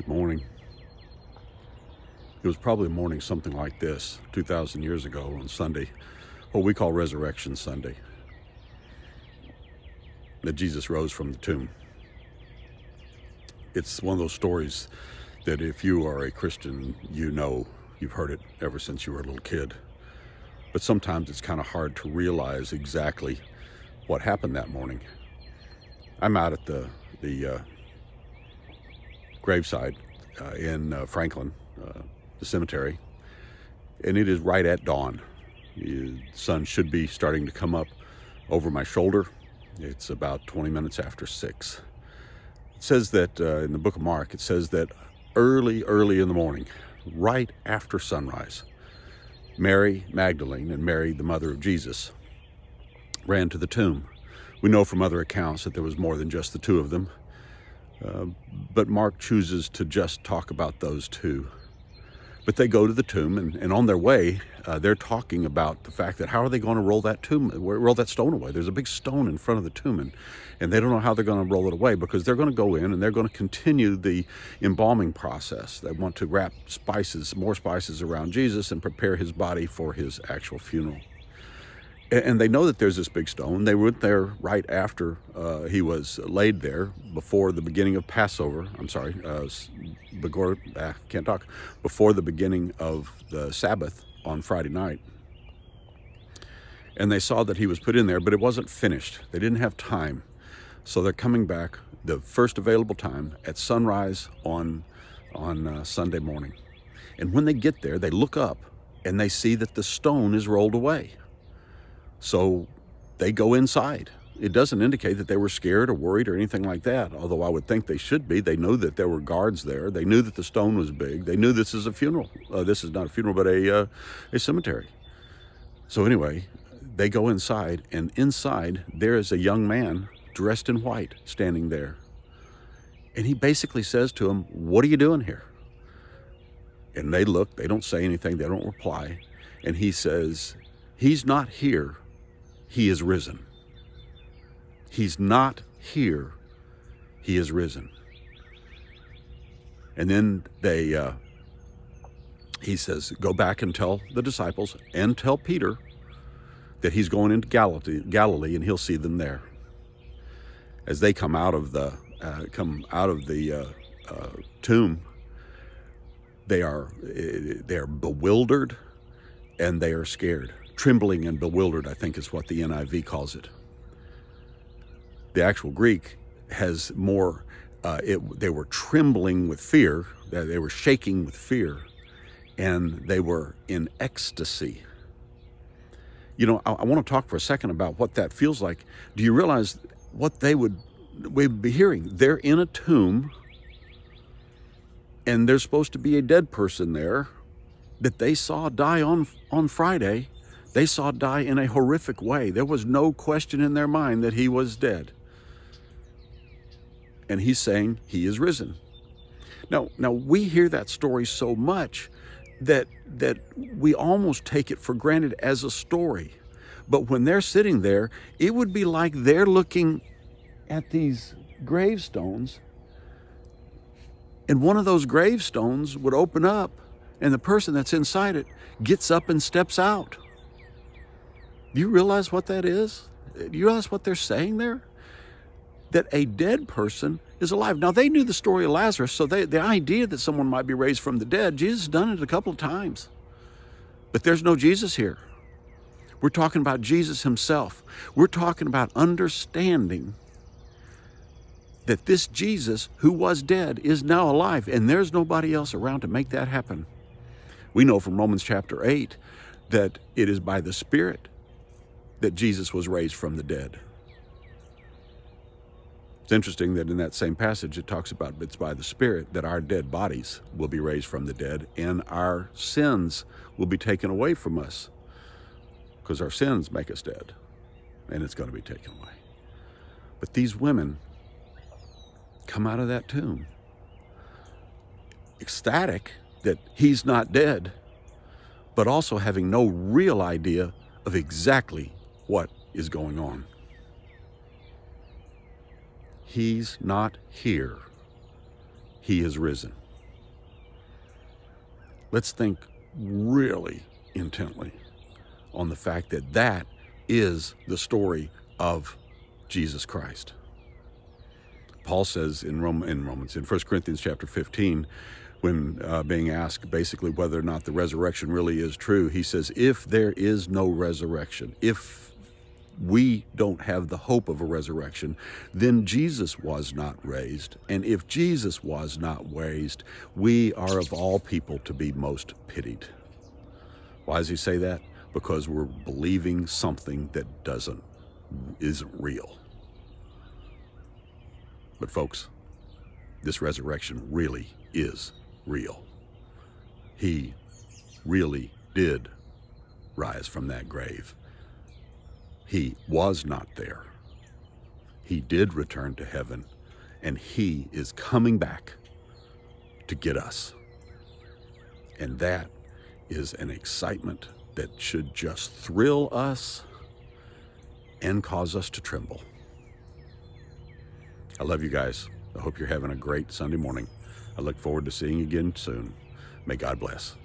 Good morning. It was probably a morning something like this 2,000 years ago on Sunday, what we call Resurrection Sunday, that Jesus rose from the tomb. It's one of those stories that if you are a Christian, you know you've heard it ever since you were a little kid. But sometimes it's kind of hard to realize exactly what happened that morning. I'm out at the graveside in Franklin, the cemetery, and it is right at dawn. The sun should be starting to come up over my shoulder. It's about 20 minutes after 6. It says that in the book of Mark, it says that early in the morning, right after sunrise, Mary Magdalene and Mary, the mother of Jesus, ran to the tomb. We know from other accounts that there was more than just the two of them, but Mark chooses to just talk about those two. But they go to the tomb, and on their way, they're talking about the fact that how are they going to roll that stone away? There's a big stone in front of the tomb, and they don't know how they're going to roll it away, because they're going to go in and they're going to continue the embalming process. They want to wrap more spices around Jesus and prepare his body for his actual funeral. And they know that there's this big stone. They went there right after he was laid there, before the beginning of Passover. Before the beginning of the Sabbath on Friday night. And they saw that he was put in there, but it wasn't finished. They didn't have time. So they're coming back the first available time at sunrise on Sunday morning. And when they get there, they look up and they see that the stone is rolled away. So they go inside. It doesn't indicate that they were scared or worried or anything like that, although I would think they should be. They knew that there were guards there. They knew that the stone was big. They knew this is a funeral. This is not a funeral, but a cemetery. So anyway, they go inside, and inside there is a young man dressed in white standing there. And he basically says to them, "What are you doing here?" And they look. They don't say anything. They don't reply. And he says, "He's not here. He is risen. He's not here. He is risen." And then he says, "Go back and tell the disciples and tell Peter that he's going into Galilee, and he'll see them there." As they come out of the tomb, they are bewildered and they are scared. Trembling and bewildered, I think, is what the NIV calls it. The actual Greek has more, they were trembling with fear, they were shaking with fear, and they were in ecstasy. You know, I want to talk for a second about what that feels like. Do you realize what we'd be hearing? They're in a tomb, and there's supposed to be a dead person there that they saw die on Friday. They saw die in a horrific way. There was no question in their mind that he was dead. And he's saying he is risen. Now we hear that story so much that we almost take it for granted as a story. But when they're sitting there, it would be like they're looking at these gravestones, and one of those gravestones would open up, and the person that's inside it gets up and steps out. Do you realize what that is? Do you realize what they're saying there? That a dead person is alive. Now, they knew the story of Lazarus, so the idea that someone might be raised from the dead, Jesus has done it a couple of times. But there's no Jesus here. We're talking about Jesus himself. We're talking about understanding that this Jesus who was dead is now alive, and there's nobody else around to make that happen. We know from Romans chapter 8 that it is by the Spirit that Jesus was raised from the dead. It's interesting that in that same passage it talks about it's by the Spirit that our dead bodies will be raised from the dead, and our sins will be taken away from us, because our sins make us dead, and it's going to be taken away. But these women come out of that tomb ecstatic that he's not dead, but also having no real idea of exactly what is going on. He's not here. He is risen. Let's think really intently on the fact that that is the story of Jesus Christ. Paul says in 1 Corinthians chapter 15, when being asked basically whether or not the resurrection really is true, he says, if there is no resurrection, if we don't have the hope of a resurrection, then Jesus was not raised. And if Jesus was not raised, we are of all people to be most pitied. Why does he say that? Because we're believing something that isn't real. But folks, this resurrection really is real. He really did rise from that grave. He was not there. He did return to heaven, and he is coming back to get us. And that is an excitement that should just thrill us and cause us to tremble. I love you guys. I hope you're having a great Sunday morning. I look forward to seeing you again soon. May God bless.